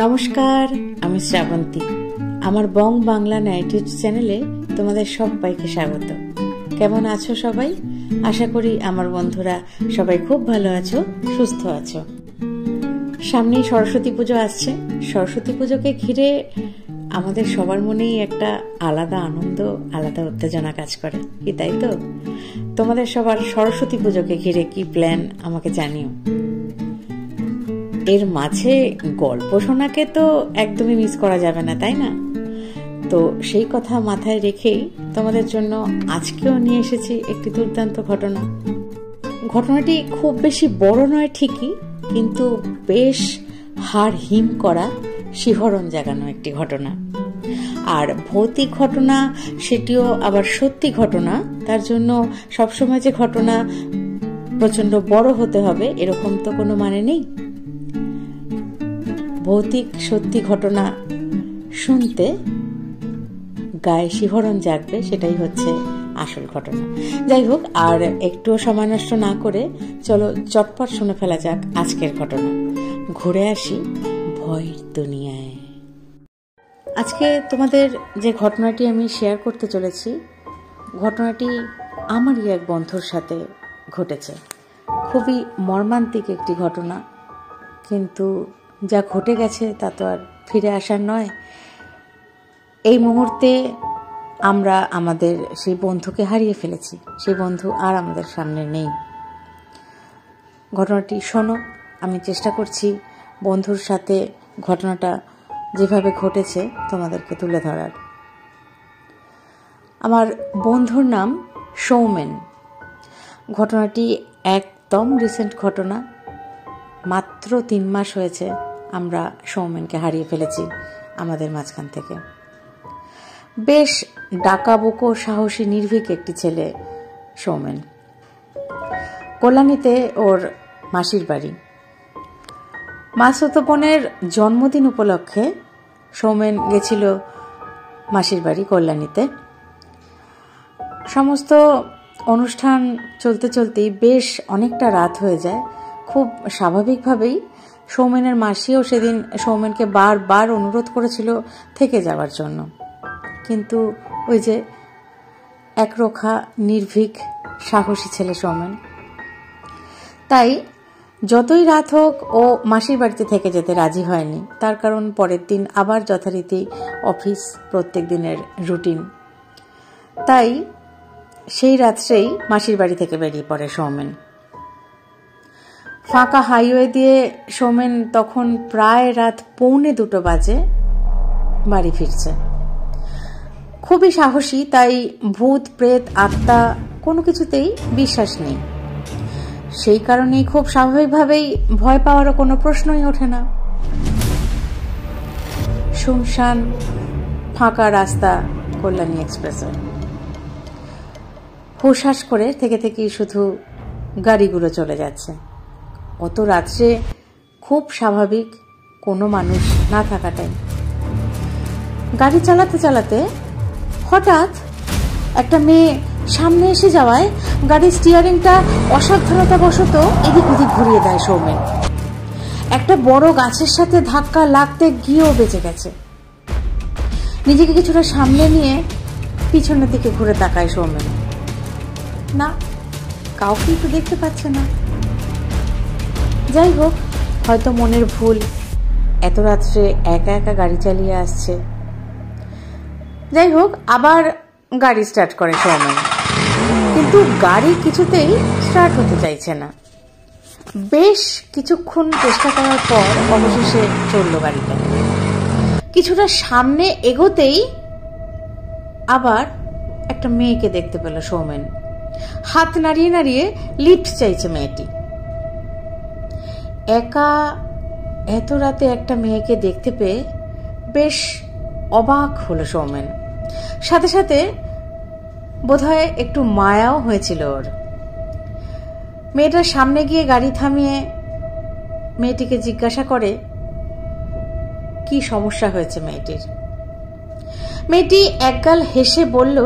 নমস্কার, আমি শ্রাবন্তী। আমার বং বাংলা নাইটিভ চ্যানেলে তোমাদের সবাইকে স্বাগত। কেমন আছো সবাই? আশা করি আমার বন্ধুরা সবাই খুব ভালো আছো, সুস্থ আছো। সামনেই সরস্বতী পুজো আসছে। সরস্বতী পুজোকে ঘিরে আমাদের সবার মনেই একটা আলাদা আনন্দ, আলাদা উত্তেজনা কাজ করে, কি তাই তো? তোমাদের সবার সরস্বতী পুজোকে ঘিরে কি প্ল্যান আমাকে জানিও। এর মাঝে গল্প শোনাকে তো একদমই মিস করা যাবে না, তাই না? তো সেই কথা মাথায় রেখেই তোমাদের জন্য আজকেও নিয়ে এসেছি একটি দুর্দান্ত ঘটনা। ঘটনাটি খুব বেশি বড় নয় ঠিকই, কিন্তু বেশ হাড় হিম করা, শিহরণ জাগানো একটি ঘটনা। আর ভৌতিক ঘটনা, সেটিও আবার সত্যি ঘটনা। তার জন্য সবসময় যে ঘটনা প্রচন্ড বড় হতে হবে এরকম তো কোনো মানে নেই। ভৌতিক সত্যি ঘটনা শুনতে গায়ে শিহরণ জাগবে, সেটাই হচ্ছে আসল ঘটনা। যাই হোক, আর একটুও সময় নষ্ট না করে চলো চটপট শুনে ফেলা যাক আজকের ঘটনা। ঘুরে আসি ভয়ের দুনিয়ায়। আজকে তোমাদের যে ঘটনাটি আমি শেয়ার করতে চলেছি, ঘটনাটি আমারই এক বন্ধুর সাথে ঘটেছে। খুবই মর্মান্তিক একটি ঘটনা, কিন্তু যা ঘটে গেছে তা তো আর ফিরে আসার নয়। এই মুহূর্তে আমরা আমাদের সেই বন্ধুকে হারিয়ে ফেলেছি। সেই বন্ধু আর আমাদের সামনে নেই। ঘটনাটি শোনো। আমি চেষ্টা করছি বন্ধুর সাথে ঘটনাটা যেভাবে ঘটেছে তোমাদেরকে তুলে ধরার। আমার বন্ধুর নাম সৌমেন। ঘটনাটি একদম রিসেন্ট ঘটনা। মাত্র 3 মাস হয়েছে আমরা সৌমেনকে হারিয়ে ফেলেছি আমাদের মাঝখান থেকে। বেশ ডাকাবুকো, সাহসী, নির্ভীক একটি ছেলে সৌমেন। কল্যাণীতে ওর মাসির বাড়ি। মাসুতো বোনের জন্মদিন উপলক্ষে সৌমেন গেছিল মাসির বাড়ি কল্যাণীতে। সমস্ত অনুষ্ঠান চলতে চলতেই বেশ অনেকটা রাত হয়ে যায়। খুব স্বাভাবিকভাবেই সৌমেনের মাসিও সেদিন সৌমেনকে বারবার অনুরোধ করেছিল থেকে যাওয়ার জন্য, কিন্তু ওই যে একরোখা, নির্ভীক, সাহসী ছেলে সৌমেন। তাই যতই রাত হোক ও মাসির বাড়িতে থেকে যেতে রাজি হয়নি। তার কারণ পরের দিন আবার যথারীতি অফিস, প্রত্যেক দিনের রুটিন। তাই সেই রাত্রেই মাসির বাড়ি থেকে বেরিয়ে পড়ে সৌমেন। ফাঁকা হাইওয়ে দিয়ে সৌমেন তখন প্রায় রাত 1:45 বাজে বাড়ি ফিরছে। খুবই সাহসী, তাই ভূত, প্রেত, আত্মা কোনো কিছুতেই বিশ্বাস নেই। সেই কারণেই খুব স্বাভাবিকভাবেই ভয় পাওয়ারও কোনো প্রশ্নই ওঠে না। শুনশান ফাঁকা রাস্তা কল্যাণী এক্সপ্রেসে। হুশহাস করে থেকে থেকেই শুধু গাড়িগুলো চলে যাচ্ছে। অত রাত্রে খুব স্বাভাবিক কোনো মানুষ না থাকাটাই। গাড়ি চালাতে চালাতে হঠাৎ একটা মেয়ে সামনে এসে যাওয়ায় গাড়ির স্টিয়ারিংটা অসাবধানতাবশত এদিক ওদিক ঘুরিয়ে দেয় সৌমেন। একটা বড় গাছের সাথে ধাক্কা লাগতে গিয়েও বেঁচে গেছে। নিজেকে কিছুটা সামলে নিয়ে পিছনের দিকে ঘুরে তাকায় সৌমেন। না, কাউকেই তো দেখতে পাচ্ছে না। যাই হোক, হয়তো মনের ভুল, এত রাত্রে একা একা গাড়ি চালিয়ে আসছে। যাই হোক, আবার গাড়ি স্টার্ট করে সৌমেন, কিন্তু গাড়ি কিছুতেই স্টার্ট হতে চাইছে না। বেশ কিছুক্ষণ চেষ্টা করার পর অবশেষে চলল গাড়িটা। কিছুটা সামনে এগোতেই আবার একটা মেয়েকে দেখতে পেল সৌমেন। হাত নাড়িয়ে নাড়িয়ে লিফট চাইছে মেয়েটি। একা এত রাতে একটা মেয়েকে দেখতে পেয়ে বেশ অবাক হলো সৌমেন। সাথে সাথে বোধহয় একটু মায়াও হয়েছিল ওর। মেয়েটার সামনে গিয়ে গাড়ি থামিয়ে মেয়েটিকে জিজ্ঞাসা করে কি সমস্যা হয়েছে মেয়েটির। মেয়েটি একগাল হেসে বলল,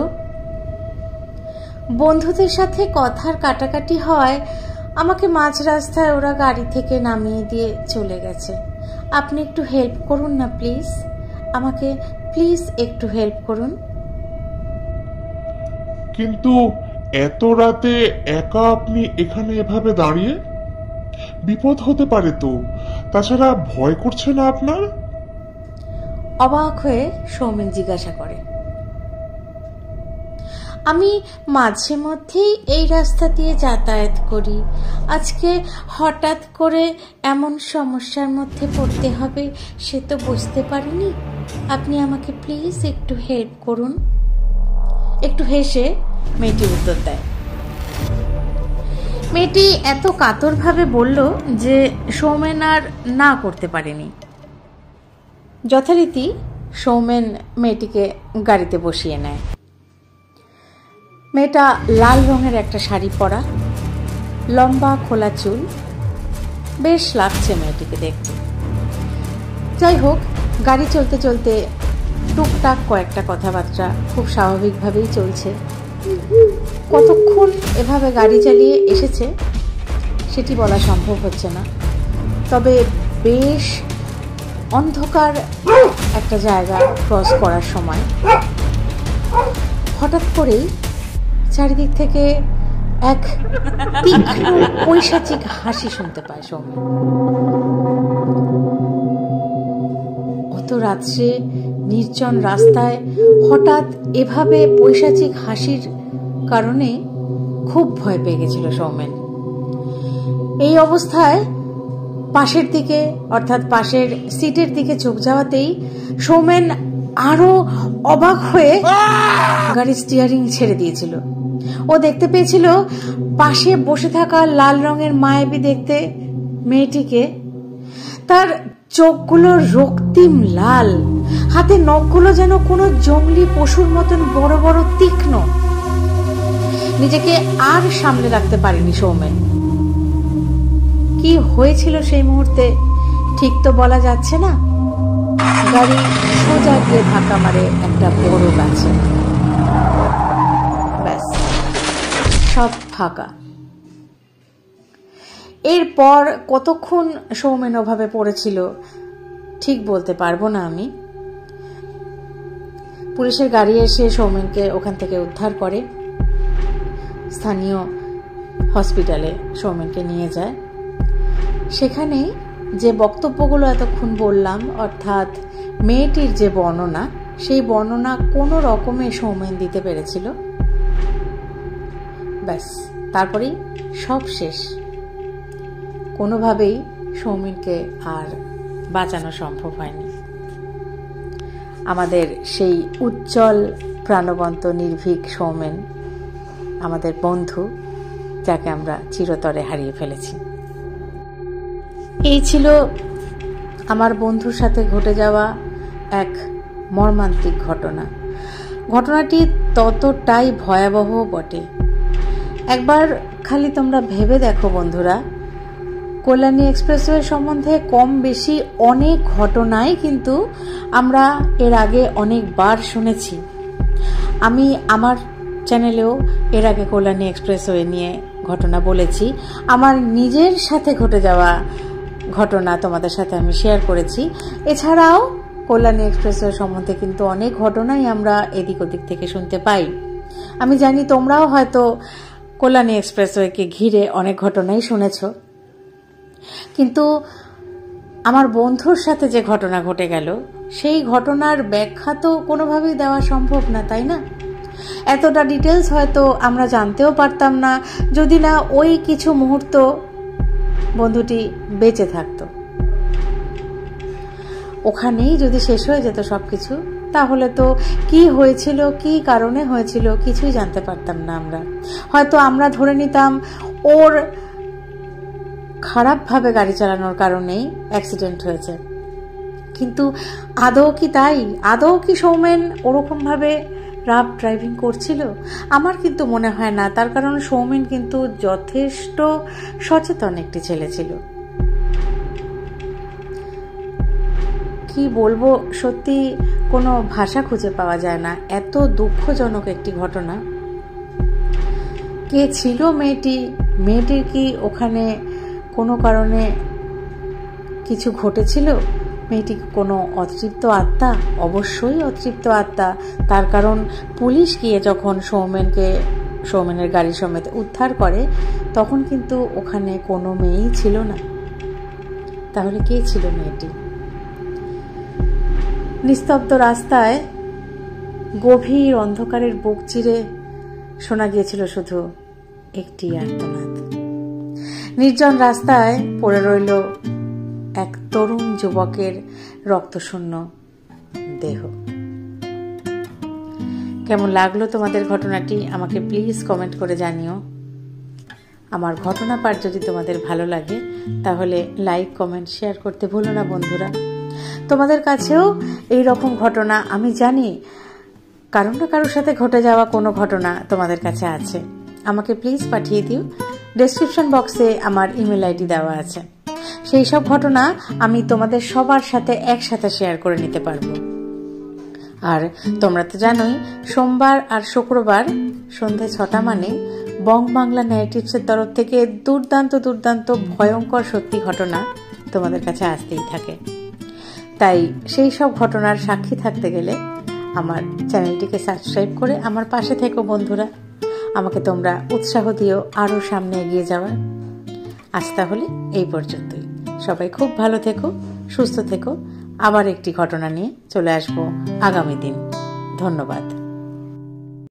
বন্ধুদের সাথে কথার কাটাকাটি হয়, আমাকে মাঝ রাস্তায় ওরা গাড়ি থেকে নামিয়ে দিয়ে চলে গেছে। আপনি একটু হেল্প করুন না প্লিজ, আমাকে প্লিজ একটু হেল্প করুন। কিন্তু এত রাতে একা আপনি এখানে এভাবে দাঁড়িয়ে? বিপদ হতে পারে তো। তাছাড়া ভয় করছে না আপনার? অবাক হয়ে সৌমেন জিজ্ঞাসা করে। আমি মাঝে মধ্যেই এই রাস্তা দিয়ে যাতায়াত করি, আজকে হঠাৎ করে এমন সমস্যার মধ্যে পড়তে হবে সে তো বুঝতে পারিনি। আপনি আমাকে প্লিজ একটু হেল্প করুন। একটু হেসে মেয়েটি উত্তর দেয়। মেয়েটি এত কাতরভাবে বলল যে সৌমেন আর না করতে পারেনি। যথারীতি সৌমেন মেয়েটিকে গাড়িতে বসিয়ে নেয়। মেয়েটা লাল রঙের একটা শাড়ি পরা, লম্বা খোলা চুল, বেশ লাগছে মেয়েটিকে দেখতে। যাই হোক, গাড়ি চলতে চলতে টুকটাক কয়েকটা কথাবার্তা খুব স্বাভাবিকভাবেই চলছে। কতক্ষণ এভাবে গাড়ি চালিয়ে এসেছে সেটি বলা সম্ভব হচ্ছে না, তবে বেশ অন্ধকার একটা জায়গা ক্রস করার সময় হঠাৎ করেই চারিদিক থেকে এক তীক্ষ্ণ পৈশাচিক হাসি শুনতে পায় সৌমেন। অত রাত্রে নির্জন রাস্তায় হঠাৎ এভাবে পৈশাচিক হাসির কারণে খুব ভয় পেয়ে গেছিল সৌমেন। এই অবস্থায় পাশের দিকে অর্থাৎ পাশের সিটের দিকে চোখ যাওয়াতেই সৌমেন আরো অবাক হয়ে গাড়ির স্টিয়ারিং ছেড়ে দিয়েছিল। ও দেখতে পেয়েছিল পাশে বসে থাকা লাল রঙের মায়াবী দেখতে মেয়েটিকে। তার চোখগুলো রক্তিম লাল, হাতে নখগুলো যেন কোনো জঙ্গলি পশুর মতন বড় বড় তীক্ষ্ণ। নিজেকে আর সামলে রাখতে পারেনি সৌমেন। কি হয়েছিল সেই মুহূর্তে ঠিক তো বলা যাচ্ছে না। গাড়ি সোজা গিয়ে ধাক্কা মারে একটা বড় গাছে। ব্যাস, সব ফাঁকা। এরপর কতক্ষণ সৌমেন ওভাবে পড়েছিল ঠিক বলতে পারবো না আমি। পুলিশের গাড়ি এসে সৌমেনকে ওখান থেকে উদ্ধার করে, স্থানীয় হসপিটালে সৌমেনকে নিয়ে যায়। সেখানে যে বক্তব্যগুলো এতক্ষণ বললাম, অর্থাৎ মেয়েটির যে বর্ণনা, সেই বর্ণনা কোনো রকমে সৌমেন দিতে পেরেছিল। ব্যাস, তারপরেই সব শেষ। কোনোভাবেই সৌমেনকে আর বাঁচানো সম্ভব হয়নি। আমাদের সেই উজ্জ্বল প্রাণবন্ত নির্ভীক সৌমেন, আমাদের বন্ধু, যাকে আমরা চিরতরে হারিয়ে ফেলেছি। এই ছিল আমার বন্ধুর সাথে ঘটে যাওয়া এক মর্মান্তিক ঘটনা। ঘটনাটি ততটাই ভয়াবহ বটে। একবার খালি তোমরা ভেবে দেখো বন্ধুরা, কল্যাণী এক্সপ্রেসওয়ে সম্বন্ধে কম বেশি অনেক ঘটনাই কিন্তু আমরা এর আগে অনেকবার শুনেছি। আমি আমার চ্যানেলেও এর আগে কল্যাণী এক্সপ্রেসওয়ে নিয়ে ঘটনা বলেছি। আমার নিজের সাথে ঘটে যাওয়া ঘটনা তোমাদের সাথে আমি শেয়ার করেছি। এছাড়াও কল্যাণী এক্সপ্রেসওয়ে সম্বন্ধে কিন্তু অনেক ঘটনাই আমরা এদিক ওদিক থেকে শুনতে পাই। আমি জানি তোমরাও হয়তো কল্যাণী এক্সপ্রেসওয়েকে ঘিরে অনেক ঘটনাই শুনেছ, কিন্তু আমার বন্ধুর সাথে যে ঘটনা ঘটে গেল সেই ঘটনার ব্যাখ্যা তো কোনোভাবেই দেওয়া সম্ভব না, তাই না? এতটা ডিটেলস হয়তো আমরা জানতেও পারতাম না যদি না ওই কিছু মুহূর্ত বন্ধুটি বেঁচে থাকতো। ওখানেই যদি শেষ হয়ে যেত সবকিছু, তাহলে তো কি হয়েছিল, কি কারণে হয়েছিল কিছুই জানতে পারতাম না আমরা। হয়তো আমরা ধরে নিতাম ওর খারাপভাবে গাড়ি চালানোর কারণেই অ্যাক্সিডেন্ট হয়েছে, কিন্তু আদৌ কি তাই? আদৌ কি সৌমেন ওরকমভাবে রাফ ড্রাইভিং করছিল? আমার কিন্তু মনে হয় না, তার কারণ সৌমেন কিন্তু যথেষ্ট সচেতন একটি ছেলে ছিল। কি বলবো, সত্যি কোনো ভাষা খুঁজে পাওয়া যায় না, এত দুঃখজনক একটি ঘটনা। কে ছিল মেয়েটি? মেয়েটির কি ওখানে কোনো কারণে কিছু ঘটেছিল মেয়েটি কোনো অতৃপ্ত আত্মা? অবশ্যই অতৃপ্ত আত্মা। তার কারণ পুলিশ গিয়ে যখন সৌমেনের গাড়ি সমেত উদ্ধার করে তখন কিন্তু ওখানে কোনো মেয়েই ছিল না। তাহলে কে ছিল মেয়েটি? নিস্তব্ধ রাস্তায় গভীর অন্ধকারের বুক চিরে শোনা গিয়েছিল শুধু একটি আর্তনাদ। নির্জন রাস্তায় পড়ে রইল এক তরুণ যুবকের রক্তশূন্য দেহ। কেমন লাগলো তোমাদের ঘটনাটি আমাকে প্লিজ কমেন্ট করে জানিও। আমার ঘটনা পাঠ যদি তোমাদের ভালো লাগে তাহলে লাইক, কমেন্ট, শেয়ার করতে ভুলো না বন্ধুরা। তোমাদের কাছেও এই রকম ঘটনা, আমি জানি কারো না কারোর সাথে ঘটে যাওয়া কোনো ঘটনা তোমাদের কাছে আছে, আমাকে প্লিজ পাঠিয়ে দিও। ডেসক্রিপশন বক্সে আমার ইমেল আইডি দেওয়া আছে। সেই সব ঘটনা আমি তোমাদের সবার সাথে একসাথে শেয়ার করে নিতে পারবো। আর তোমরা তো জানোই সোমবার আর শুক্রবার সন্ধ্যে 6টা মানে বং বাংলা ন্যারেটিভসের তরফ থেকে দুর্দান্ত দুর্দান্ত ভয়ঙ্কর সত্যি ঘটনা তোমাদের কাছে আসতেই থাকে। তাই সেই সব ঘটনার সাক্ষী থাকতে গেলে আমার চ্যানেলটিকে সাবস্ক্রাইব করে আমার পাশে থেকো বন্ধুরা। আমাকে তোমরা উৎসাহ দিও আরও সামনে এগিয়ে যাওয়ার। আজ তাহলে এই পর্যন্তই। সবাই খুব ভালো থেকো, সুস্থ থেকো। আবার একটি ঘটনা নিয়ে চলে আসবো আগামী দিন। ধন্যবাদ।